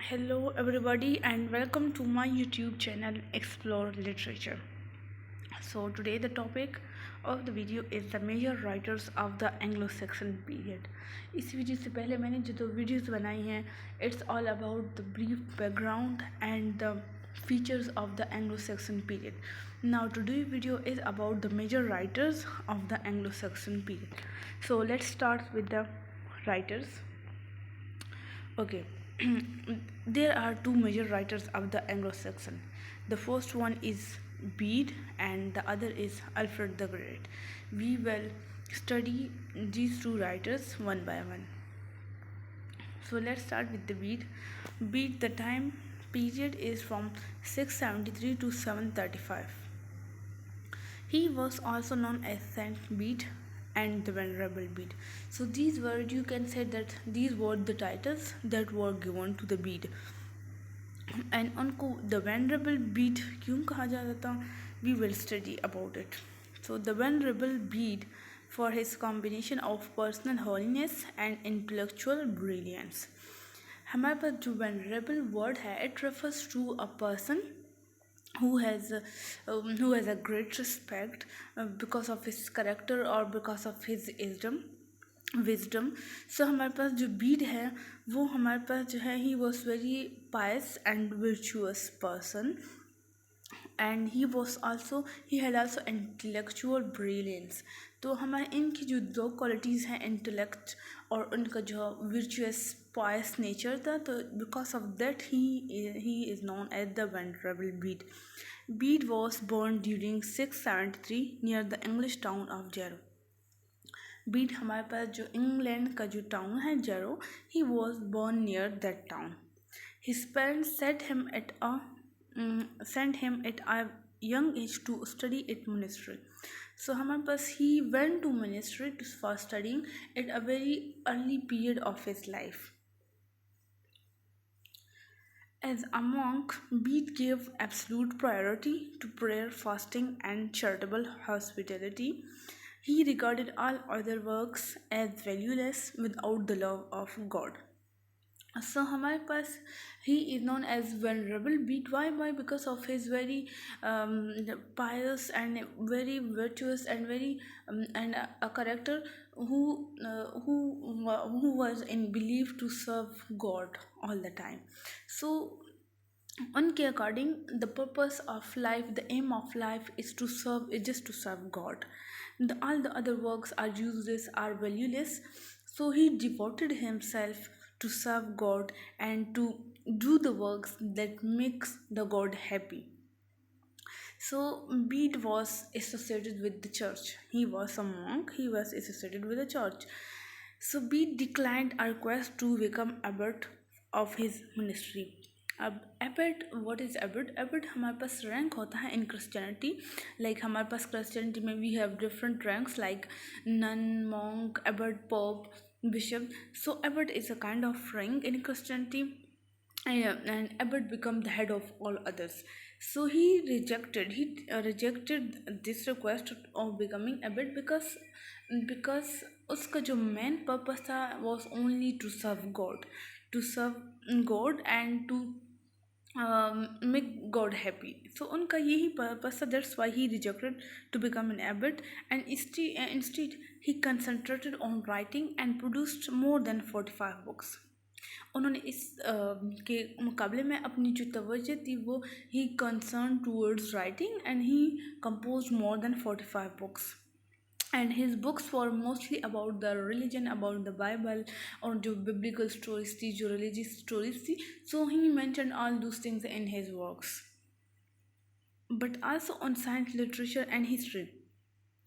Hello, everybody, and welcome to my YouTube channel Explore Literature. So, today the topic of the video is the major writers of the Anglo Saxon period. इस video से पहले मैंने जो दो videos बनाई हैं, it's all about the brief background and the features of the Anglo Saxon period. Now, today's video is about the major writers of the Anglo Saxon period. So, let's start with the writers. Okay, there are two major writers of the Anglo-Saxon. The first one is Bede and the other is Alfred the Great. We will study these two writers one by one. So let's start with the Bede. Bede, the time period is from 673 to 735. He was also known as Saint Bede and the venerable Bede. So these were, you can say that these were the titles that were given to the Bede. And उनको the venerable Bede क्यों कहा जाता था, we will study about it. So the venerable Bede, for his combination of personal holiness and intellectual brilliance. हमारे पास जो venerable word है, it refers to a person who has a great respect because of his character or because of his wisdom. So हमारे पास जो Bede है वो हमारे पास जो है, he was very pious and virtuous person, and he had also intellectual brilliance. तो हमारे इनकी जो दो क्वालिटीज़ हैं, इंटेलेक्ट और उनका जो virtuous pious nature था, तो because of that he is known as the venerable Bede. Bede was born during 673 near the English town of Jarrow. Bede हमारे पास जो इंग्लैंड का जो टाउन है Jarrow, he was born near that town. His parents sent him at a young age to study at ministry. So हमारे पास he went to ministry for studying at a very early period of his life. As a monk, Bede gave absolute priority to prayer, fasting, and charitable hospitality. He regarded all other works as valueless without the love of God. So हमारे पास he is known as venerable Bede. Why? Because of his very pious and very virtuous and very and a character who was in belief to serve God all the time. So उनके according, the purpose of life, the aim of life is just to serve God. All the other works are useless, are valueless. So he devoted himself to serve God and to do the works that makes the God happy. So Bede was associated with the church. He was a monk. He was associated with the church. So Bede declined a request to become abbot of his ministry. अब abbot, what is abbot? Abbot हमारे पास rank होता है in Christianity. Like हमारे पास Christianity में we have different ranks like nun, monk, abbot, pope, bishop. So abbot is a kind of rank in Christianity, and abbot become the head of all others. So he rejected this request of becoming abbot because उसका जो main purpose था was only to serve God and to make God happy. So उनका यही purpose था. That's why he rejected to become an abbot, and instead he concentrated on writing and produced more than 45 books. उन्होंने इस के मुकाबले में अपनी जो तवज्जो थी वो he concerned towards writing, and he composed more than 45 books. And his books were mostly about the religion, about the Bible, और जो biblical stories थी, जो religious stories थी. So he mentioned all those things in his works. But also on science, literature and history.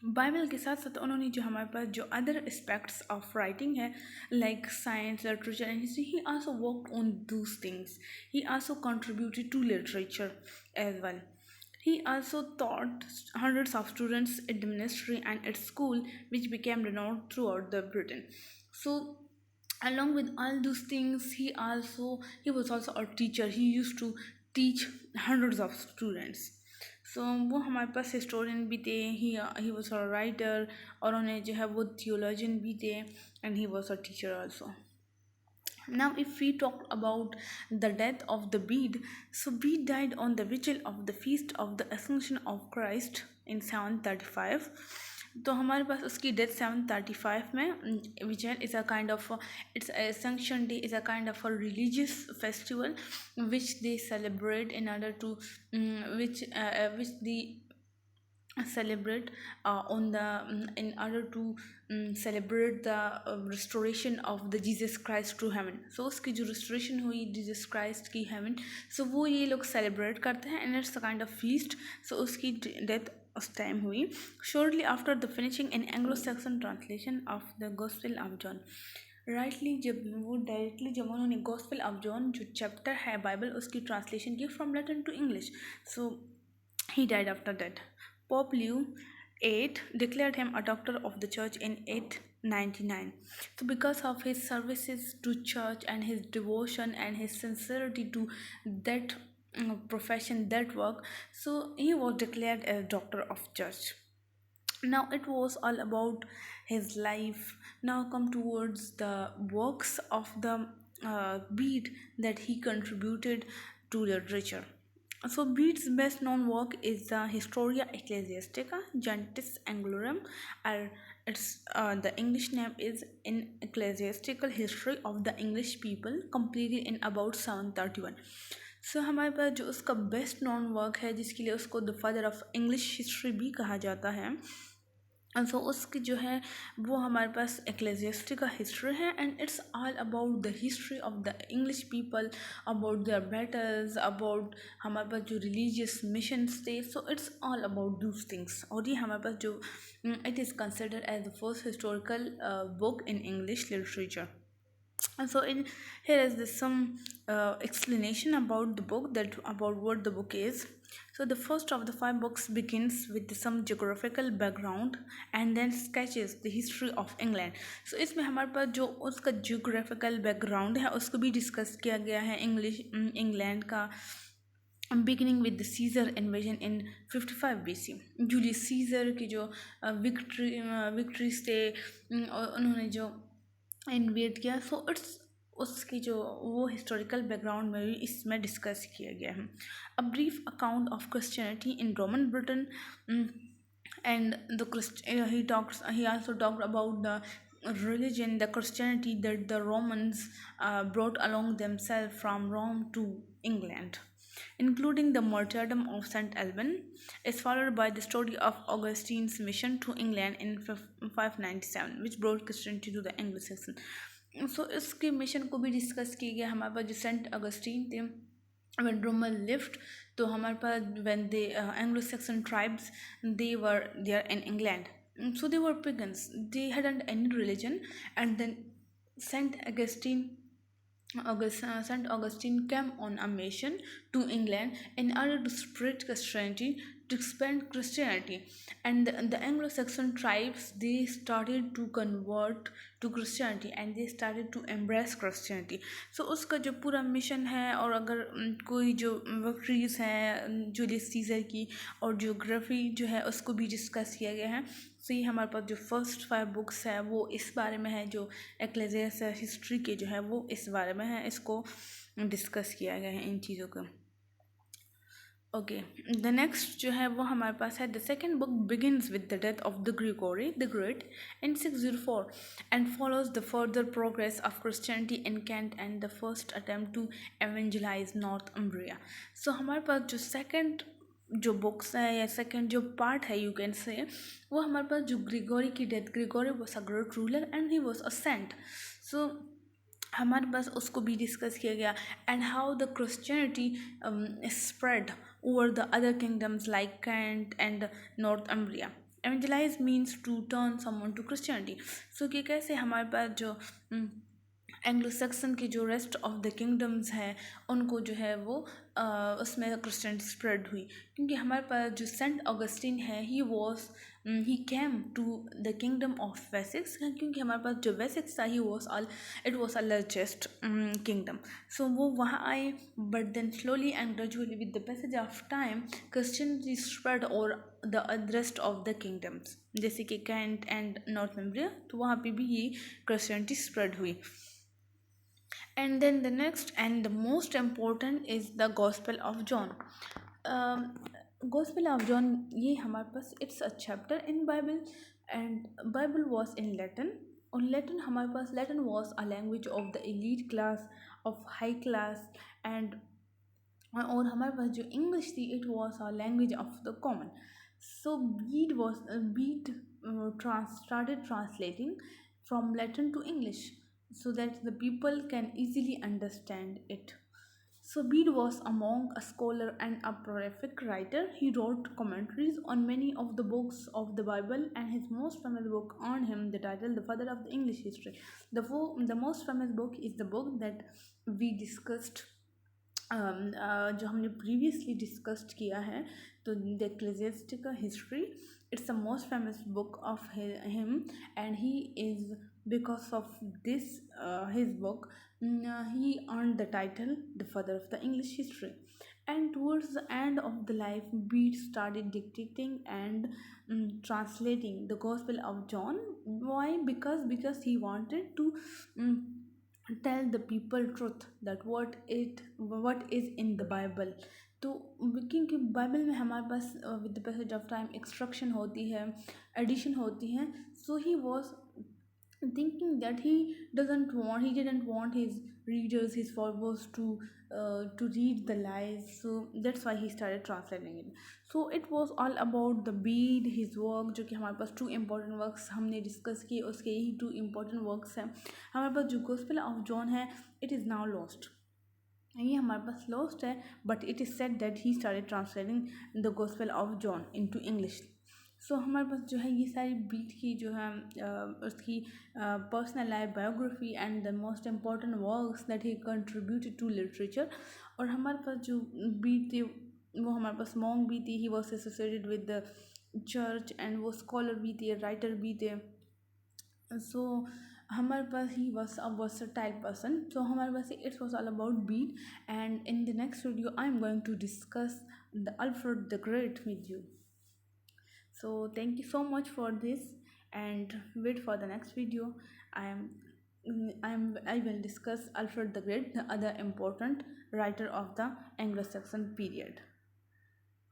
Bible के साथ साथ उन्होंने जो हमारे पास जो अदर एस्पेक्ट्स ऑफ राइटिंग है, like science, literature and history, he also work on those things. He also contributed to literature as well. He also taught hundreds of students at the ministry and at school, which became renowned throughout the Britain. So along with all those things, he was also a teacher. He used to teach hundreds of students. So वो हमारे पास historian भी थे. ही was a writer, और उन्हें जो है वो theologian भी थे, and he was a teacher also. Now, if we talk about the death of the Bede, so Bede died on the vigil of the feast of the Ascension of Christ in 735. तो हमारे पास उसकी death 735 में विजय is a kind of its Ascension Day is a kind of a religious festival which they celebrate in order to which the celebrate on the in order to celebrate the restoration of the Jesus Christ to heaven. So उसकी जो restoration हुई Jesus Christ की heaven, so वो ये लोग celebrate करते हैं and it's a kind of feast. So उसकी death उस time हुई shortly after the finishing in Anglo Saxon translation of the Gospel of John. Rightly जब उन्होंने गॉस्पेल ऑफ जॉन जो चैप्टर है बाइबल उसकी ट्रांसलेशन की from Latin to English, so he died after that. Pope Leo VIII declared him a doctor of the church in 899. So, because of his services to church and his devotion and his sincerity to that profession, that work, so he was declared as doctor of church. Now it was all about his life. Now come towards the works of the Bede that he contributed to literature. So Bede's best known work is the Historia Ecclesiastica Gentis Anglorum, or its the English name is in Ecclesiastical History of the English People, completed in about 731. सो हमारे पास जो उसका best known work है जिसके लिए उसको the father of English history भी कहा जाता है, सो उसकी जो है वो हमारे पास एक्लेजियस्टिका हिस्ट्री है and it's all about the history of the English people, about their battles, about हमारे पास जो रिलीजियस मिशंस थे. So it's all about those things. और ये हमारे पास जो it is considered as the first historical book in English literature. So here is this some explanation about the book, that about what the book is. So the first of the 5 books begins with some geographical background and then sketches the history of England. So इसमें हमारे पास जो उसका geographical background है उसको भी discuss किया गया है इंग्लैंड का, beginning with the Caesar invasion in 55 BC. Julius Caesar की जो विक्ट्रीज थे उन्होंने जो इन्वेट किया, सो इट्स उसकी जो वो हिस्टोरिकल बैकग्राउंड में भी इसमें डिस्कस किया गया है. A brief account of Christianity in Roman Britain and he also talked about the religion, the Christianity that the Romans brought along themselves from Rome to England, including the martyrdom of Saint Alban, is followed by the story of Augustine's mission to England in 597, which brought Christianity to the Anglo Saxon. So इसके mission को भी discuss किया गया. हमारे पास जो Saint Augustine थे when Roman lived, तो हमारे पास when the Anglo-Saxon tribes, they were there in England, so they were pagans, they hadn't any religion, and then Saint Augustine came on a mission to England in order to spread Christianity, to expand Christianity, and the Anglo-Saxon tribes, they started to convert to Christianity and they started to embrace Christianity. So उसका जो पूरा mission है, और अगर कोई जो victories हैं Julius Caesar की और ज्योग्राफी जो है उसको भी डिस्कस किया गया है. सो ये हमारे पास जो फर्स्ट 5 बुक्स है वो इस बारे में है, जो एक्लेजियस हिस्ट्री के जो है वो इस बारे में है, इसको डिस्कस किया गया है इन चीज़ों को. ओके, द नेक्स्ट जो है वो हमारे पास है the second book begins with the death of the Gregory the great in 604 and follows the further progress of Christianity in Kent and the first attempt to evangelize Northumbria. So हमारे पास जो second जो books है या second जो part है you can say, वो हमारे पास जो ग्रिगोरी की death, Gregory was a great ruler and he was a saint. So हमारे पास उसको भी डिस्कस किया गया and how the Christianity spread over the other kingdoms like Kent and Northumbria. Evangelize means to turn someone to Christianity. So कि कैसे हमारे पास जो एंग्लो सेक्सन की जो रेस्ट ऑफ द किंगडम्स हैं उनको जो है वो उसमें क्रिश्चियनिटी स्प्रेड हुई, क्योंकि हमारे पास जो सेंट ऑगस्टिन है he came to the kingdom of Wessex, क्योंकि हमारे पास जो वेसेक्स था it was a largest kingdom. So वो वहाँ आए, but then slowly and gradually with the passage of time Christianity spread और the rest of the kingdoms, जैसे कि कैंट एंड नॉर्थ अम्ब्रिया, तो वहाँ पे भी ये क्रिश्चियनिटी स्प्रेड हुई. And then the next and the most important is the Gospel of John. um, Gospel of John, ये हमारे पास it's a chapter in Bible, and Bible was in Latin. और Latin हमारे पास Latin was a language of the elite class, of high class, and और हमारे पास जो English थी it was a language of the common. So beat started translating from Latin to English so that the people can easily understand it. So Bede was among a scholar and a prolific writer. He wrote commentaries on many of the books of the Bible, and his most famous book earned him the title the father of the English history. The most famous book is the book that we discussed, जो हमने previously discussed किया है, तो the ecclesiastical history. It's the most famous book of him, and he is, because of this his book, he earned the title the father of the English history. And towards the end of the life, Bede started dictating and translating the Gospel of John. Why? Because he wanted to um, tell the people truth, that what is in the Bible. तो क्योंकि Bible में हमारे पास with the passage of time extraction होती है, addition होती है. So he was thinking that he didn't want his readers, his followers to read the lies. So that's why he started translating it. So it was all about the Bede, his work, जो कि हमारे पास to important works हमने discuss किए, उसके यही to important works हैं. हमारे पास जो गोस्पेल ऑफ जॉन है, इट इज़ नाउ लॉस्ट. ये हमारे पास लॉस्ट है, but it is said that he started translating the Gospel of John into English. So हमारे पास जो है ये सारी बीट की जो है उसकी personal life, biography and the most important works that he contributed to literature. और हमारे पास जो बीट थी वो हमारे पास मॉन्ग भी थी, he was associated with the church, and वो स्कॉलर भी थे, राइटर भी थे. सो हमारे पास he was a versatile person. So हमारे पास it's was all about Bede. And in the next video I am going to discuss the Alfred the great with you. So thank you so much for this, and wait for the next video. I will discuss Alfred the Great, the other important writer of the Anglo Saxon period.